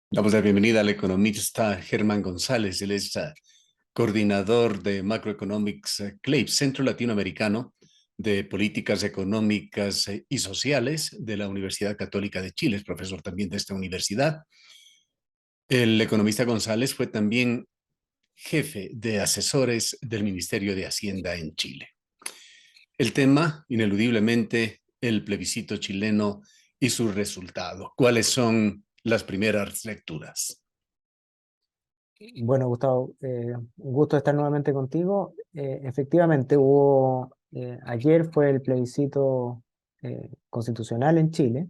Damos la bienvenida al economista Germán González. Él es coordinador de Macroeconomics CLAPE, Centro Latinoamericano de Políticas Económicas y Sociales de la Universidad Católica de Chile. Es profesor también de esta universidad. El economista González fue también jefe de asesores del Ministerio de Hacienda en Chile. El tema, ineludiblemente, el plebiscito chileno y su resultado. ¿Cuáles son las primeras lecturas? Bueno, Gustavo, un gusto estar nuevamente contigo. Efectivamente, ayer fue el plebiscito constitucional en Chile,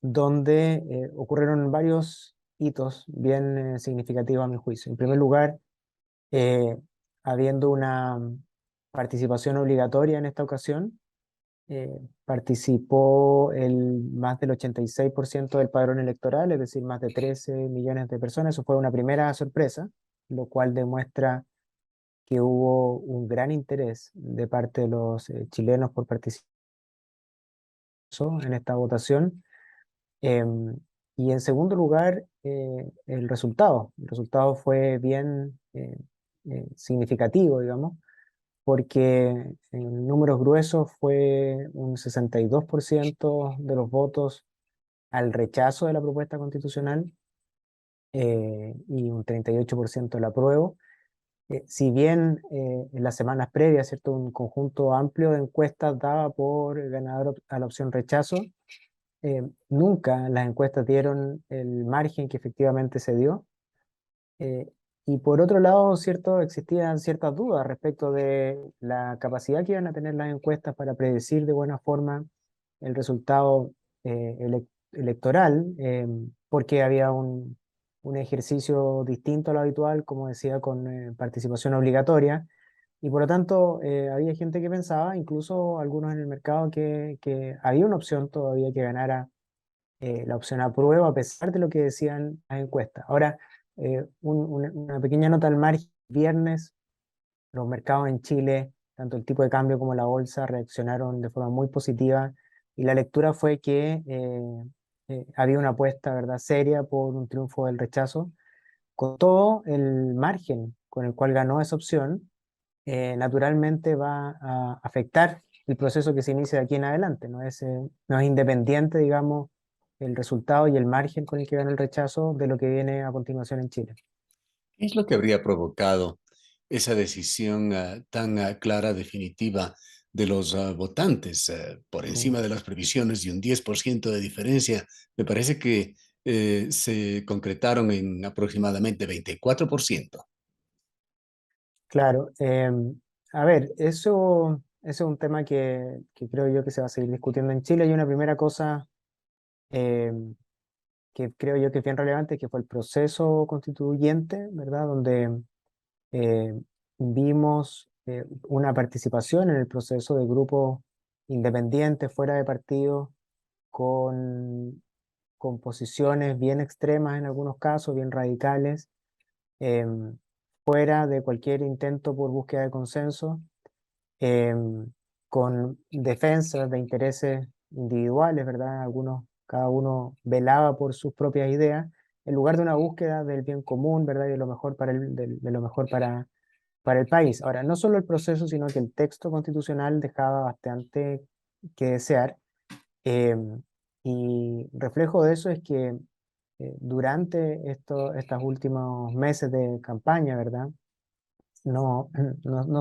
donde ocurrieron varios hitos bien significativos a mi juicio. En primer lugar, eh, habiendo una participación obligatoria en esta ocasión, participó más del 86% del padrón electoral, es decir, más de 13 millones de personas. Eso fue una primera sorpresa, lo cual demuestra que hubo un gran interés de parte de los chilenos por participar en esta votación. Em, y en segundo lugar, el resultado. El resultado fue bien significativo, digamos, porque en números gruesos fue un 62% de los votos al rechazo de la propuesta constitucional y un 38% al apruebo. Si bien en las semanas previas, ¿cierto? Un conjunto amplio de encuestas daba por ganador a la opción rechazo, nunca las encuestas dieron el margen que efectivamente se dio. Eh, y por otro lado, ¿cierto? Existían ciertas dudas respecto de la capacidad que iban a tener las encuestas para predecir de buena forma el resultado electoral, porque había un ejercicio distinto a lo habitual, como decía, con participación obligatoria. Y por lo tanto, había gente que pensaba, incluso algunos en el mercado, que había una opción todavía que ganara la opción aprueba, a pesar de lo que decían las encuestas. Ahora, una pequeña nota al margen: viernes los mercados en Chile, tanto el tipo de cambio como la bolsa, reaccionaron de forma muy positiva, y la lectura fue que había una apuesta, ¿verdad?, seria por un triunfo del rechazo. Con todo, el margen con el cual ganó esa opción naturalmente va a afectar el proceso que se inicia de aquí en adelante. No es independiente, digamos, el resultado y el margen con el que gana el rechazo de lo que viene a continuación en Chile. ¿Qué es lo que habría provocado esa decisión tan clara, definitiva de los votantes por Mm. encima de las previsiones de un 10% de diferencia? Me parece que se concretaron en aproximadamente 24%. Claro, a ver, eso es un tema que creo yo que se va a seguir discutiendo en Chile. Y una primera cosa em, que creo yo que es bien relevante, que fue el proceso constituyente, ¿verdad? Donde eh, vimos una participación en el proceso de grupos independientes, fuera de partido, con, con posiciones bien extremas en algunos casos, bien radicales, fuera de cualquier intento por búsqueda de consenso, con defensas de intereses individuales, ¿verdad? Cada uno velaba por sus propias ideas, en lugar de una búsqueda del bien común, ¿verdad? Y de lo mejor de lo mejor para el país. Ahora, no solo el proceso, sino que el texto constitucional dejaba bastante que desear. eh, y reflejo de eso es que durante estos últimos meses de campaña, ¿verdad? No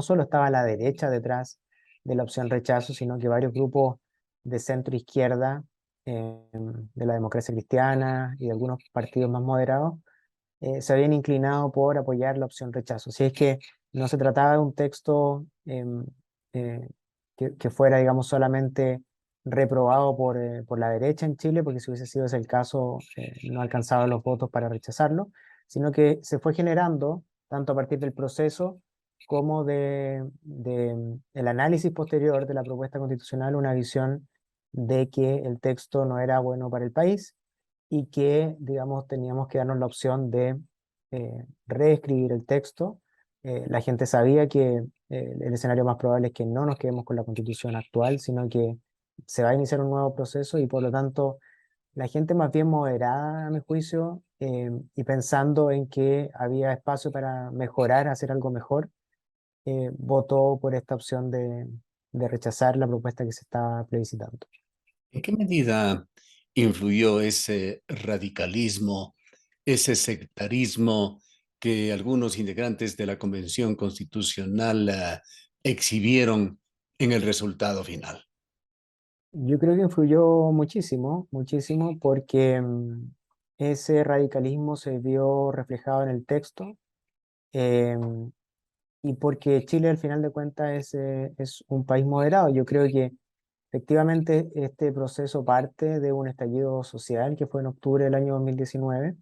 solo estaba la derecha detrás de la opción rechazo, sino que varios grupos de centro izquierda, de la democracia cristiana y de algunos partidos más moderados, se habían inclinado por apoyar la opción rechazo. Si es que no se trataba de un texto eh, que fuera, digamos, solamente reprobado por la derecha en Chile, porque si hubiese sido ese el caso, no alcanzaba los votos para rechazarlo, sino que se fue generando, tanto a partir del proceso como de el análisis posterior de la propuesta constitucional, una visión de que el texto no era bueno para el país y que, digamos, teníamos que darnos la opción de reescribir el texto. La gente sabía que el escenario más probable es que no nos quedemos con la constitución actual, sino que se va a iniciar un nuevo proceso, y por lo tanto la gente más bien moderada, a mi juicio, y pensando en que había espacio para mejorar, hacer algo mejor, votó por esta opción de rechazar la propuesta que se estaba plebiscitando. ¿En qué medida influyó ese radicalismo, ese sectarismo que algunos integrantes de la Convención Constitucional exhibieron en el resultado final? Yo creo que influyó muchísimo, muchísimo, porque ese radicalismo se vio reflejado en el texto, em, y porque Chile al final de cuentas es un país moderado. Yo creo que efectivamente este proceso parte de un estallido social que fue en octubre del año 2019,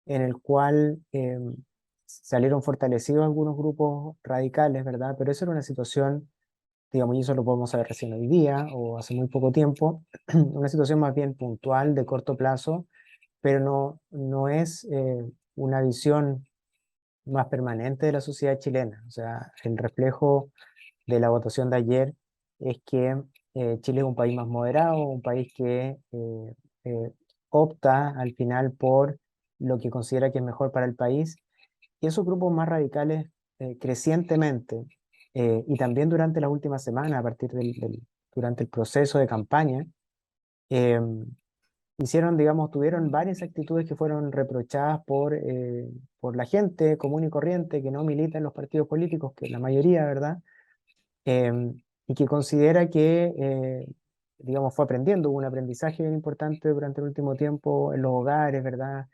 en el cual salieron fortalecidos algunos grupos radicales, ¿verdad? Pero eso era una situación, digamos, y eso lo podemos saber recién hoy día o hace muy poco tiempo, una situación más bien puntual, de corto plazo, pero no es una visión más permanente de la sociedad chilena. O sea, el reflejo de la votación de ayer es que Chile es un país más moderado, un país que eh, opta al final por lo que considera que es mejor para el país. Y esos grupos más radicales, crecientemente, y también durante las últimas semanas, a partir durante el proceso de campaña, eh, hicieron, digamos, tuvieron varias actitudes que fueron reprochadas por la gente común y corriente que no milita en los partidos políticos, que la mayoría, ¿verdad? Y que considera que, digamos, fue aprendiendo, hubo un aprendizaje bien importante durante el último tiempo en los hogares, ¿verdad?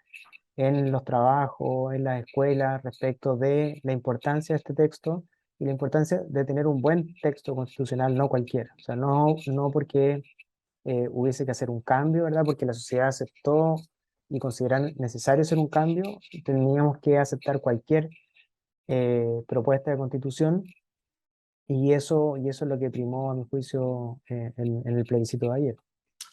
En los trabajos, en las escuelas, respecto de la importancia de este texto y la importancia de tener un buen texto constitucional, no cualquiera. O sea, no porque hubiese que hacer un cambio, ¿verdad? Porque la sociedad aceptó y considera necesario hacer un cambio, teníamos que aceptar cualquier propuesta de constitución, y eso es lo que primó, a mi juicio, en el plebiscito de ayer.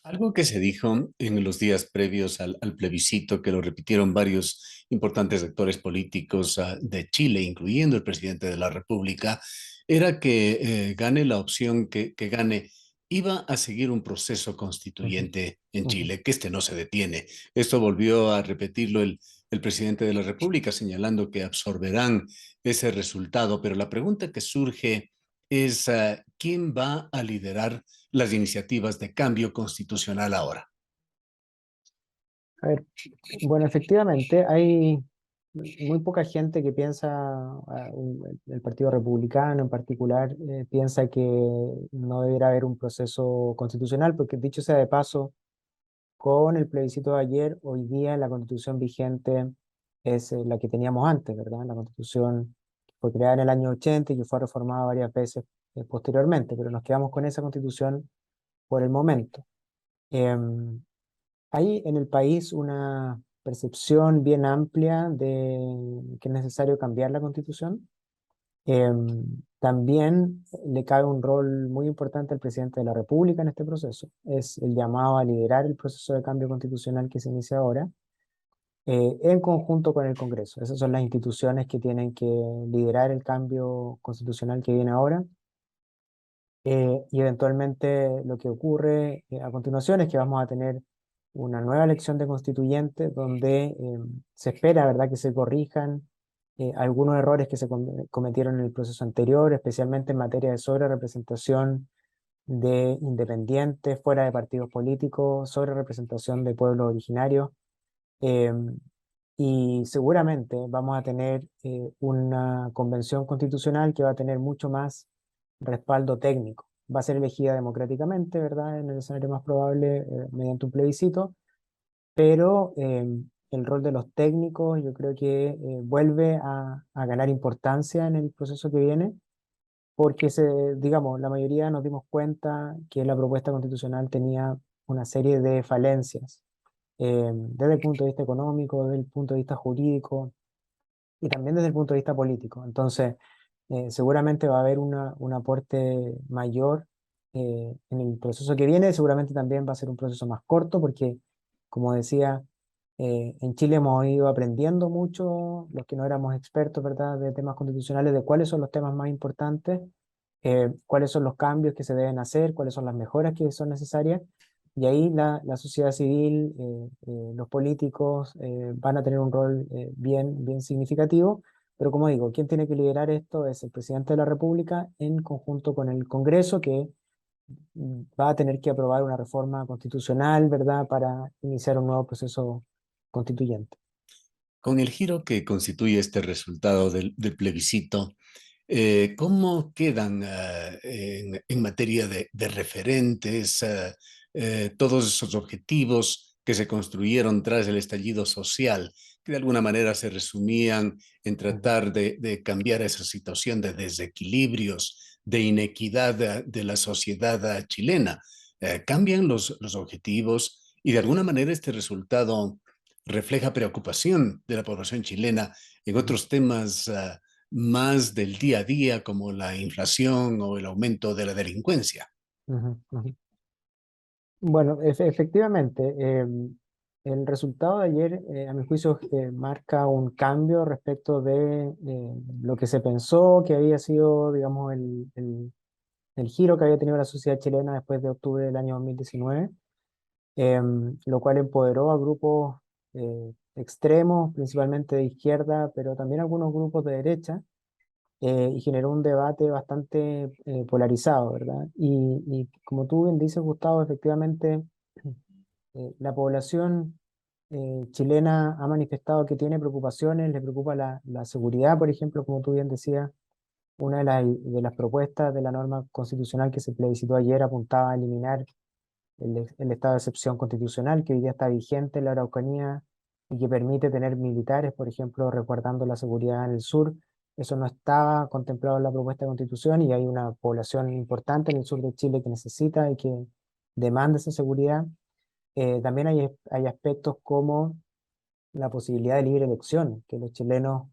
Algo que se dijo en los días previos al plebiscito, que lo repitieron varios importantes actores políticos de Chile, incluyendo el presidente de la República, era que gane la opción que gane, iba a seguir un proceso Ujú, constituyente en ujú. Chile, que este no se detiene. Esto volvió a repetirlo el presidente de la República, señalando que absorberán ese resultado. Pero la pregunta que surge es, ¿quién va a liderar las iniciativas de cambio constitucional ahora? A ver, bueno, efectivamente, hay muy poca gente que piensa, el Partido Republicano en particular, piensa que no debería haber un proceso constitucional, porque dicho sea de paso, con el plebiscito de ayer, hoy día la constitución vigente es la que teníamos antes, ¿verdad? La constitución fue creada en el año 80 y que fue reformada varias veces posteriormente, pero nos quedamos con esa constitución por el momento. Em, Hay en el país una percepción bien amplia de que es necesario cambiar la constitución. También le cabe un rol muy importante al presidente de la República en este proceso. Es el llamado a liderar el proceso de cambio constitucional que se inicia ahora, en conjunto con el Congreso. Esas son las instituciones que tienen que liderar el cambio constitucional que viene ahora. Y eventualmente lo que ocurre a continuación es que vamos a tener una nueva elección de constituyentes donde se espera, ¿verdad?, que se corrijan algunos errores que se cometieron en el proceso anterior, especialmente en materia de sobrerepresentación de independientes fuera de partidos políticos, sobrerepresentación de pueblos originarios. eh, y seguramente vamos a tener una convención constitucional que va a tener mucho más respaldo técnico. Va a ser elegida democráticamente, ¿verdad? En el escenario más probable, mediante un plebiscito, pero el rol de los técnicos yo creo que vuelve a ganar importancia en el proceso que viene, porque digamos, la mayoría nos dimos cuenta que la propuesta constitucional tenía una serie de falencias, desde el punto de vista económico, desde el punto de vista jurídico y también desde el punto de vista político. Entonces, seguramente va a haber un aporte mayor en el proceso que viene. Seguramente también va a ser un proceso más corto porque, como decía, en Chile hemos ido aprendiendo mucho, los que no éramos expertos, ¿verdad?, de temas constitucionales, de cuáles son los temas más importantes, cuáles son los cambios que se deben hacer, cuáles son las mejoras que son necesarias. Y ahí la sociedad civil, los políticos van a tener un rol bien significativo, pero como digo, quien tiene que liderar esto es el presidente de la República en conjunto con el Congreso, que va a tener que aprobar una reforma constitucional, ¿verdad?, para iniciar un nuevo proceso constituyente. Con el giro que constituye este resultado del plebiscito, ¿cómo quedan en materia de referentes todos esos objetivos que se construyeron tras el estallido social, que de alguna manera se resumían en Ujú, tratar de cambiar esa situación de desequilibrios, de inequidad de la sociedad chilena? ¿Cambian los objetivos y de alguna manera este resultado refleja preocupación de la población chilena en ujú, otros temas más del día a día, como la inflación o el aumento de la delincuencia? ujú, ujú. Bueno, efectivamente, el resultado de ayer, a mi juicio, marca un cambio respecto de lo que se pensó que había sido, digamos, el giro que había tenido la sociedad chilena después de octubre del año 2019, lo cual empoderó a grupos extremos, principalmente de izquierda, pero también algunos grupos de derecha, y generó un debate bastante polarizado, ¿verdad? Y como tú bien dices, Gustavo, efectivamente, la población chilena ha manifestado que tiene preocupaciones, le preocupa la seguridad, por ejemplo, como tú bien decías. Una de las propuestas de la norma constitucional que se plebiscitó ayer apuntaba a eliminar el estado de excepción constitucional que hoy día está vigente en la Araucanía y que permite tener militares, por ejemplo, resguardando la seguridad en el sur. Eso no estaba contemplado en la propuesta de constitución y hay una población importante en el sur de Chile que necesita y que demanda esa seguridad. También hay aspectos como la posibilidad de libre elección, que los chilenos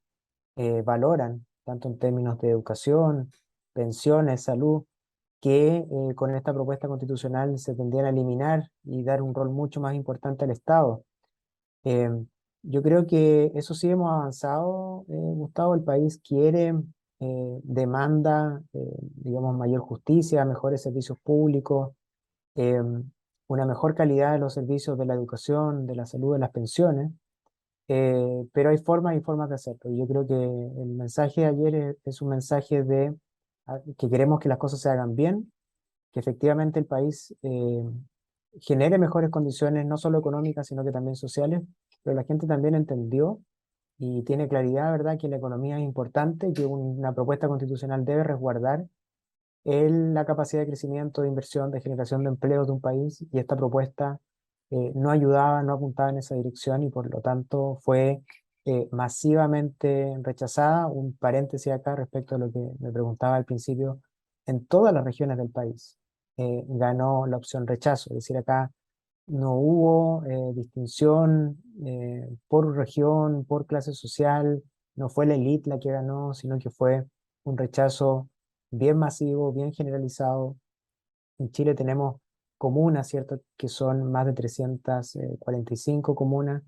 valoran, tanto en términos de educación, pensiones, salud, que con esta propuesta constitucional se tendrían a eliminar y dar un rol mucho más importante al Estado. Eh, yo creo que eso sí hemos avanzado, Gustavo. El país quiere, demanda, digamos, mayor justicia, mejores servicios públicos, eh, una mejor calidad de los servicios de la educación, de la salud, de las pensiones. Pero hay formas y formas de hacerlo. Y yo creo que el mensaje de ayer es un mensaje de que queremos que las cosas se hagan bien, que efectivamente el país genere mejores condiciones, no solo económicas, sino que también sociales, pero la gente también entendió y tiene claridad, ¿verdad?, que la economía es importante y que una propuesta constitucional debe resguardar la capacidad de crecimiento, de inversión, de generación de empleo de un país, y esta propuesta no ayudaba, no apuntaba en esa dirección y por lo tanto fue masivamente rechazada. Un paréntesis acá respecto a lo que me preguntaba al principio, en todas las regiones del país ganó la opción rechazo, es decir, acá no hubo distinción por región, por clase social, no fue la élite la que ganó, sino que fue un rechazo bien masivo, bien generalizado. En Chile tenemos comunas, ¿cierto?, que son más de 345 comunas.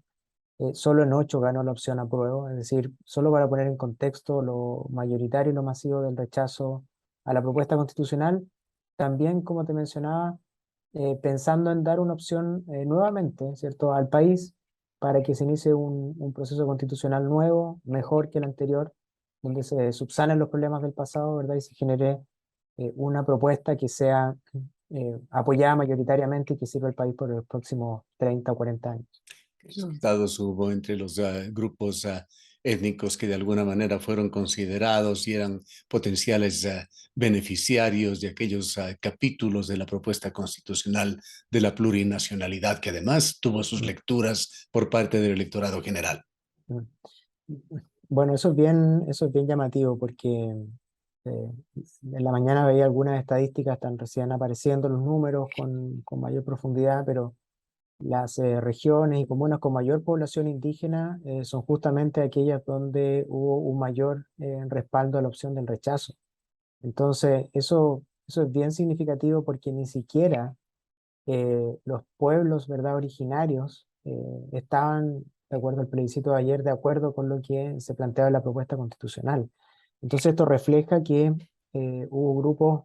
Solo en 8 ganó la opción apruebo, es decir, solo para poner en contexto lo mayoritario y lo masivo del rechazo a la propuesta constitucional. También, como te mencionaba, pensando en dar una opción nuevamente, ¿cierto?, al país para que se inicie un proceso constitucional nuevo, mejor que el anterior, donde se subsanen los problemas del pasado, ¿verdad?, y se genere una propuesta que sea apoyada mayoritariamente y que sirva al país por los próximos 30 o 40 años. ¿Qué resultados hubo entre los grupos étnicos que de alguna manera fueron considerados y eran potenciales beneficiarios de aquellos capítulos de la propuesta constitucional de la plurinacionalidad, que además tuvo sus Mm, lecturas por parte del electorado general? mm. Bueno, eso es bien llamativo porque en la mañana veía algunas estadísticas, están recién apareciendo los números con mayor profundidad, pero las regiones y comunas con mayor población indígena son justamente aquellas donde hubo un mayor respaldo a la opción del rechazo. Entonces, eso es bien significativo porque ni siquiera los pueblos, ¿verdad?, originarios estaban, de acuerdo al plebiscito de ayer, de acuerdo con lo que se planteaba en la propuesta constitucional. Entonces, esto refleja que hubo grupos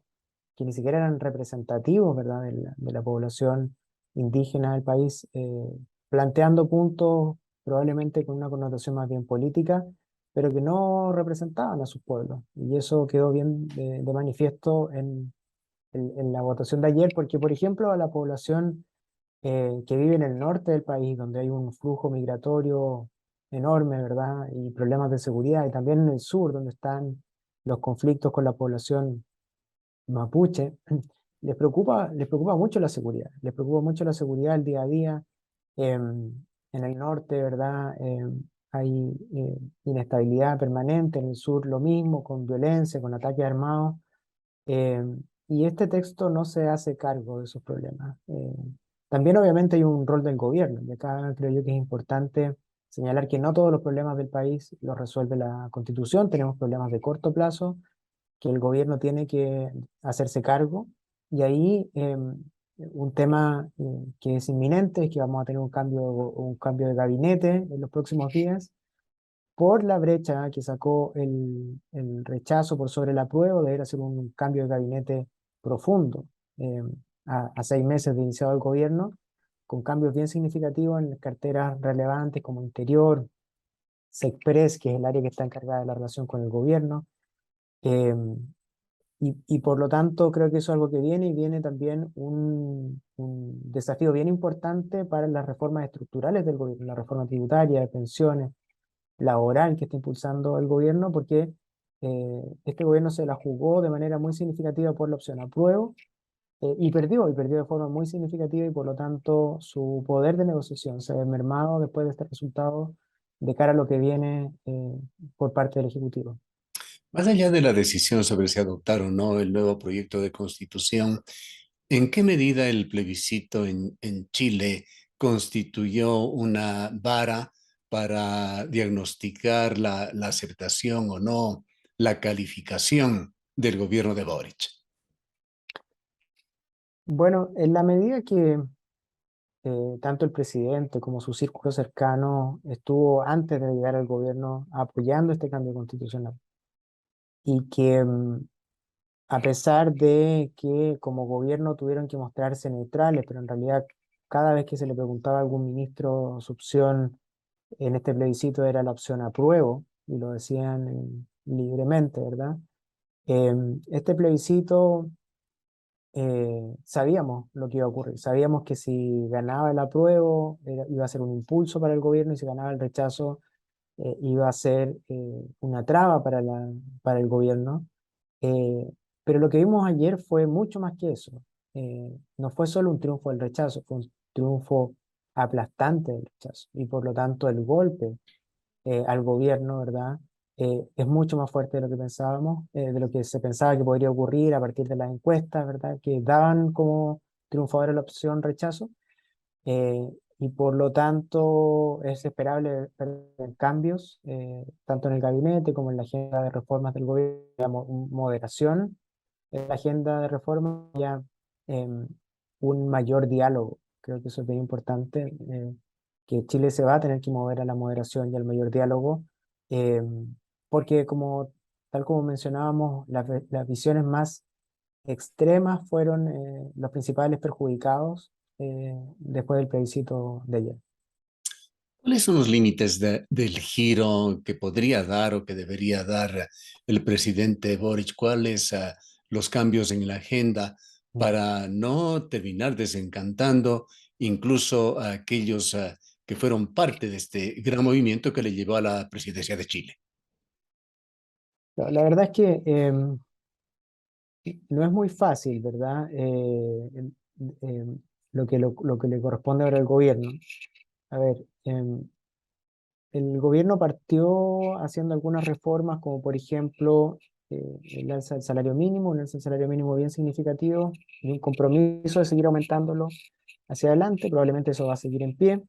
que ni siquiera eran representativos, ¿verdad?, de la población indígenas del país, planteando puntos probablemente con una connotación más bien política, pero que no representaban a sus pueblos. Y eso quedó bien de manifiesto en la votación de ayer, porque, por ejemplo, a la población que vive en el norte del país, donde hay un flujo migratorio enorme, ¿verdad? Y problemas de seguridad, y también en el sur, donde están los conflictos con la población mapuche, les preocupa mucho la seguridad, les preocupa mucho la seguridad el día a día. En el norte, ¿verdad? Hay inestabilidad permanente, en el sur lo mismo, con violencia, con ataques armados. Eh, y este texto no se hace cargo de esos problemas. También obviamente hay un rol del gobierno, y acá creo yo que es importante señalar que no todos los problemas del país los resuelve la Constitución, tenemos problemas de corto plazo que el gobierno tiene que hacerse cargo, y ahí un tema que es inminente es que vamos a tener un cambio de gabinete en los próximos días, por la brecha que sacó el rechazo por sobre el apruebo, deber hacer un cambio de gabinete profundo eh, a 6 meses de iniciado el gobierno, con cambios bien significativos en carteras relevantes como Interior, SECPRES, que es el área que está encargada de la relación con el gobierno. eh, y por lo tanto creo que eso es algo que viene, y viene también un desafío bien importante para las reformas estructurales del gobierno, la reforma tributaria, de pensiones, laboral que está impulsando el gobierno, porque este gobierno se la jugó de manera muy significativa por la opción apruebo, y perdió de forma muy significativa, y por lo tanto su poder de negociación se ve mermado después de este resultado de cara a lo que viene por parte del Ejecutivo. Más allá de la decisión sobre si adoptar o no el nuevo proyecto de constitución, ¿en qué medida el plebiscito en Chile constituyó una vara para diagnosticar la aceptación o no, la calificación del gobierno de Boric? Bueno, en la medida que tanto el presidente como su círculo cercano estuvo antes de llegar al gobierno apoyando este cambio constitucional, y que a pesar de que como gobierno tuvieron que mostrarse neutrales, pero en realidad cada vez que se le preguntaba a algún ministro su opción en este plebiscito era la opción apruebo, y lo decían libremente, ¿verdad? Este plebiscito sabíamos lo que iba a ocurrir, sabíamos que si ganaba el apruebo iba a ser un impulso para el gobierno, y si ganaba el rechazo iba a ser una traba para el gobierno. Eh, pero lo que vimos ayer fue mucho más que eso. No fue solo un triunfo del rechazo, fue un triunfo aplastante del rechazo. Y por lo tanto el golpe al gobierno, ¿verdad? Es mucho más fuerte de lo que pensábamos, de lo que se pensaba que podría ocurrir a partir de las encuestas, ¿verdad? Que daban como triunfadora la opción rechazo. Y por lo tanto es esperable ver cambios, tanto en el gabinete como en la agenda de reformas del gobierno, digamos, moderación en la agenda de reforma, ya un mayor diálogo. Creo que eso es bien importante, que Chile se va a tener que mover a la moderación y al mayor diálogo, eh, porque tal como mencionábamos, las visiones más extremas fueron los principales perjudicados después del plebiscito de ayer. ¿Cuáles son los límites del giro que podría dar o que debería dar el presidente Boric? ¿Cuáles los cambios en la agenda Mm. para no terminar desencantando incluso a aquellos que fueron parte de este gran movimiento que le llevó a la presidencia de Chile? La verdad es que no es muy fácil, ¿verdad? Lo que le corresponde ahora al gobierno. A ver, el gobierno partió haciendo algunas reformas, como por ejemplo el alza del salario mínimo, un alza del salario mínimo bien significativo, y un compromiso de seguir aumentándolo hacia adelante. Probablemente eso va a seguir en pie.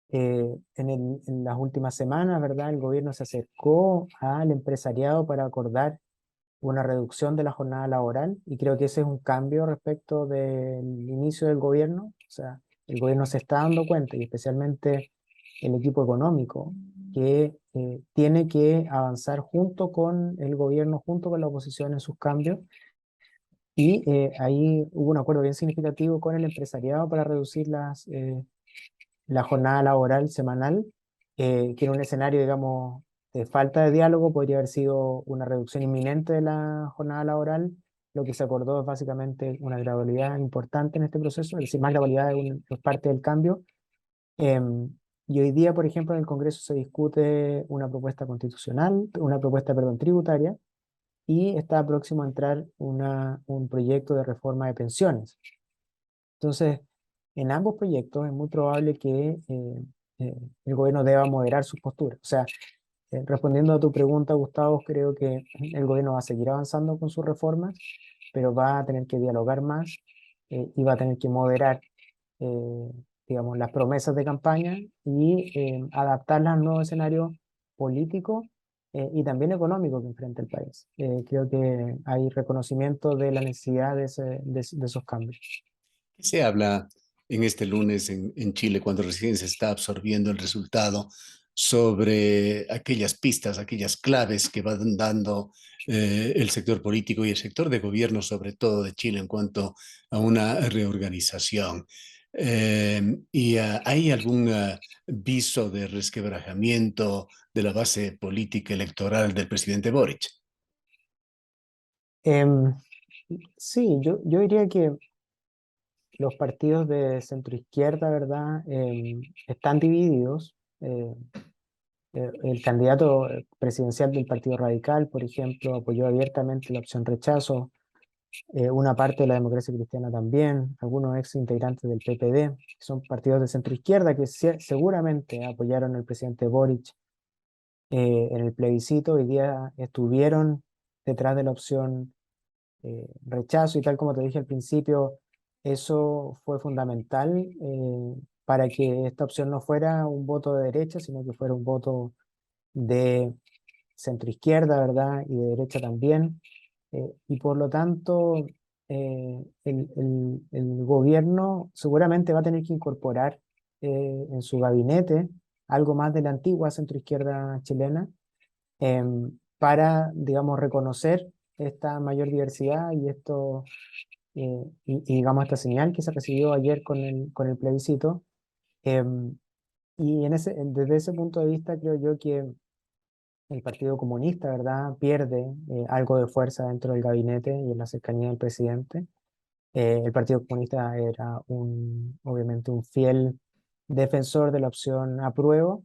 En las últimas semanas, ¿verdad? El gobierno se acercó al empresariado para acordar una reducción de la jornada laboral, y creo que ese es un cambio respecto del inicio del gobierno. O sea, el gobierno se está dando cuenta, y especialmente el equipo económico, que tiene que avanzar junto con el gobierno, junto con la oposición en sus cambios. Y ahí hubo un acuerdo bien significativo con el empresariado para reducir la jornada laboral semanal, que en un escenario, digamos, de falta de diálogo podría haber sido una reducción inminente de la jornada laboral. Lo que se acordó es básicamente una gradualidad importante en este proceso, es decir, más gradualidad es parte del cambio. Em, y hoy día, por ejemplo, en el Congreso se discute una propuesta constitucional, una propuesta, perdón, tributaria, y está próximo a entrar un proyecto de reforma de pensiones. Entonces, en ambos proyectos es muy probable que eh, el gobierno deba moderar sus posturas. O sea, respondiendo a tu pregunta, Gustavo, creo que el gobierno va a seguir avanzando con sus reformas, pero va a tener que dialogar más y va a tener que moderar, eh, digamos, las promesas de campaña y adaptarlas al nuevo escenario político y también económico que enfrenta el país. Creo que hay reconocimiento de la necesidad de esos cambios. ¿Qué se habla en este lunes en Chile cuando recién se está absorbiendo el resultado sobre aquellas pistas, aquellas claves que van dando el sector político y el sector de gobierno, sobre todo de Chile, en cuanto a una reorganización? ¿Hay algún viso de resquebrajamiento de la base política electoral del presidente Boric? Em, sí, yo diría que los partidos de centroizquierda, ¿verdad? Están divididos. El candidato presidencial del Partido Radical, por ejemplo, apoyó abiertamente la opción rechazo. Una parte de la democracia cristiana también, algunos ex integrantes del PPD, que son partidos de centroizquierda que seguramente apoyaron al presidente Boric en el plebiscito, hoy día estuvieron detrás de la opción rechazo y tal como te dije al principio, eso fue fundamental para que esta opción no fuera un voto de derecha, sino que fuera un voto de centroizquierda, ¿verdad? Y de derecha también. Y por lo tanto, el gobierno seguramente va a tener que incorporar en su gabinete algo más de la antigua centroizquierda chilena para, digamos, reconocer esta mayor diversidad y esto, digamos, esta señal que se recibió ayer con el plebiscito. Y desde ese punto de vista creo yo que el Partido Comunista, ¿verdad?, pierde algo de fuerza dentro del gabinete y en la cercanía del presidente. El Partido Comunista era obviamente un fiel defensor de la opción apruebo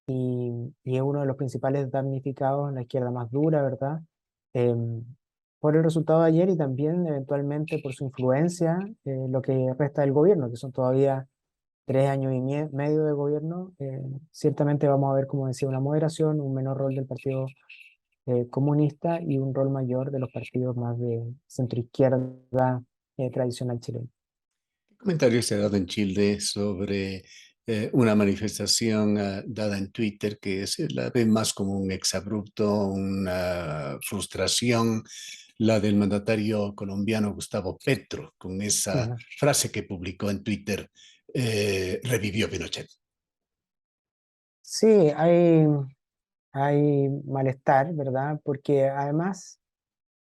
y es uno de los principales damnificados en la izquierda más dura, ¿verdad? Em, por el resultado de ayer y también eventualmente por su influencia, lo que resta del gobierno, que son todavía 3 años y medio de gobierno. Ciertamente vamos a ver, como decía, una moderación, un menor rol del Partido Comunista y un rol mayor de los partidos más de centroizquierda tradicional chileno. ¿Qué comentario se ha dado en Chile sobre una manifestación dada en Twitter que se la ve más como un exabrupto, una frustración, la del mandatario colombiano Gustavo Petro, con esa Ujú. frase que publicó en Twitter, revivió Pinochet? Sí, hay malestar, ¿verdad? Porque además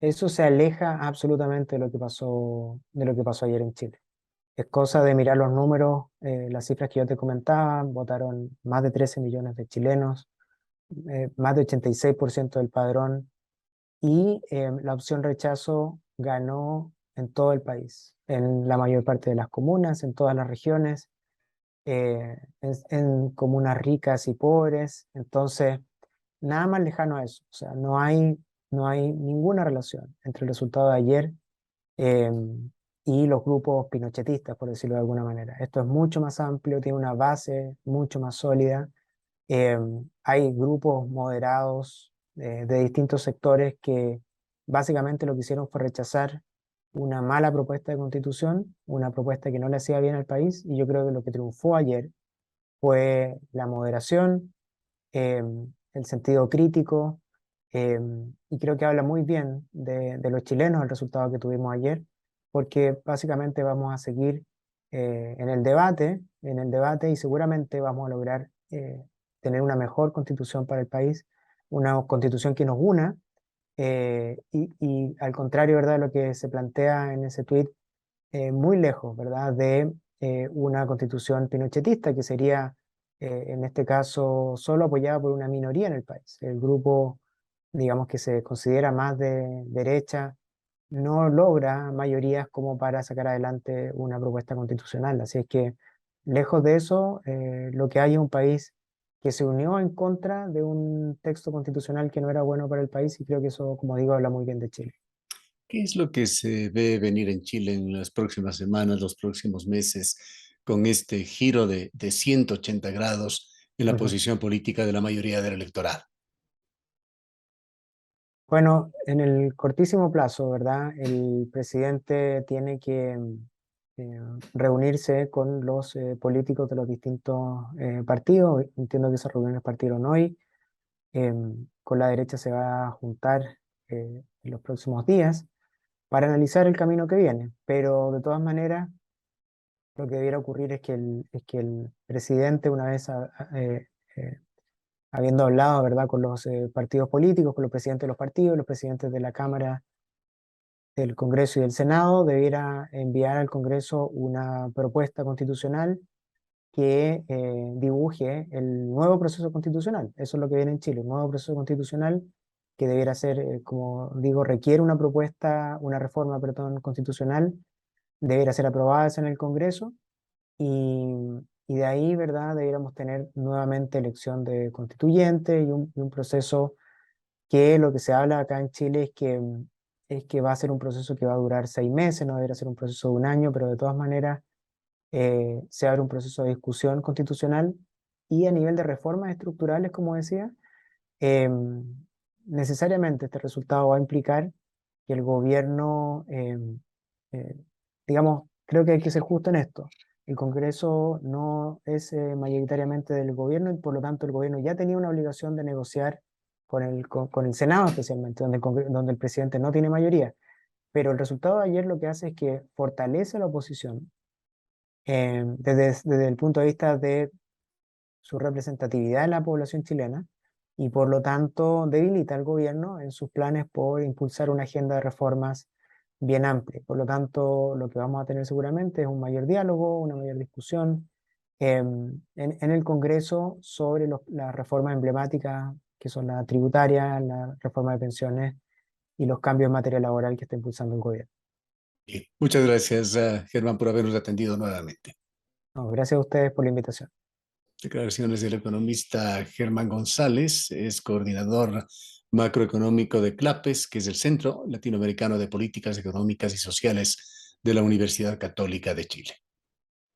eso se aleja absolutamente de lo que pasó ayer en Chile. Es cosa de mirar los números, las cifras que yo te comentaba, votaron más de 13 millones de chilenos, más de 86% del padrón, y la opción rechazo ganó en todo el país, en la mayor parte de las comunas, en todas las regiones, en comunas ricas y pobres. Entonces, nada más lejano a eso. O sea, no hay ninguna relación entre el resultado de ayer eh, y los grupos pinochetistas, por decirlo de alguna manera. Esto es mucho más amplio, tiene una base mucho más sólida. Eh, Hay grupos moderados de distintos sectores que básicamente lo que hicieron fue rechazar una mala propuesta de constitución, una propuesta que no le hacía bien al país, y yo creo que lo que triunfó ayer fue la moderación, eh, el sentido crítico, eh, y creo que habla muy bien de los chilenos el resultado que tuvimos ayer, porque básicamente vamos a seguir en el debate y seguramente vamos a lograr tener una mejor constitución para el país, una constitución que nos una y al contrario, ¿verdad? Lo que se plantea en ese tuit, muy lejos, ¿verdad? De una constitución pinochetista que sería, en este caso, solo apoyada por una minoría en el país. El grupo, digamos, que se considera más de derecha, no logra mayorías como para sacar adelante una propuesta constitucional. Así es que, lejos de eso, lo que hay es un país que se unió en contra de un texto constitucional que no era bueno para el país, y creo que eso, como digo, habla muy bien de Chile. ¿Qué es lo que se ve venir en Chile en las próximas semanas, los próximos meses, con este giro de 180 grados en la Ujú. posición política de la mayoría del electorado? Bueno, en el cortísimo plazo, ¿verdad? El presidente tiene que eh, reunirse con los políticos de los distintos partidos. Entiendo que esas reuniones partieron hoy. Con la derecha se va a juntar en los próximos días para analizar el camino que viene. Pero de todas maneras, lo que debiera ocurrir es que el presidente, una vez eh, habiendo hablado, ¿verdad?, con los partidos políticos, con los presidentes de los partidos, los presidentes de la Cámara, del Congreso y del Senado, debiera enviar al Congreso una propuesta constitucional que dibuje el nuevo proceso constitucional. Eso es lo que viene en Chile, un nuevo proceso constitucional que debiera ser, como digo, requiere una propuesta, una reforma, perdón, constitucional, debiera ser aprobada en el Congreso, y, y de ahí, ¿verdad?, debiéramos tener nuevamente elección de constituyente y un proceso que lo que se habla acá en Chile es que va a ser un proceso que va a durar 6 meses, no debería ser un proceso de un año, pero de todas maneras se abre un proceso de discusión constitucional, y a nivel de reformas estructurales, como decía, eh, necesariamente este resultado va a implicar que el gobierno, eh, digamos, creo que hay que ser justo en esto. El Congreso no es mayoritariamente del gobierno, y por lo tanto el gobierno ya tenía una obligación de negociar con el Senado, especialmente, donde el presidente no tiene mayoría. Pero el resultado de ayer lo que hace es que fortalece a la oposición desde el punto de vista de su representatividad en la población chilena, y por lo tanto debilita al gobierno en sus planes por impulsar una agenda de reformas bien amplia. Por lo tanto, lo que vamos a tener seguramente es un mayor diálogo, una mayor discusión en el Congreso sobre las reformas emblemáticas que son la tributaria, la reforma de pensiones y los cambios en materia laboral que está impulsando el gobierno. Bien. Muchas gracias, Germán, por habernos atendido nuevamente. No, gracias a ustedes por la invitación. Declaraciones del economista Germán González, es coordinador macroeconómico de CLAPES, que es el Centro Latinoamericano de Políticas Económicas y Sociales de la Universidad Católica de Chile.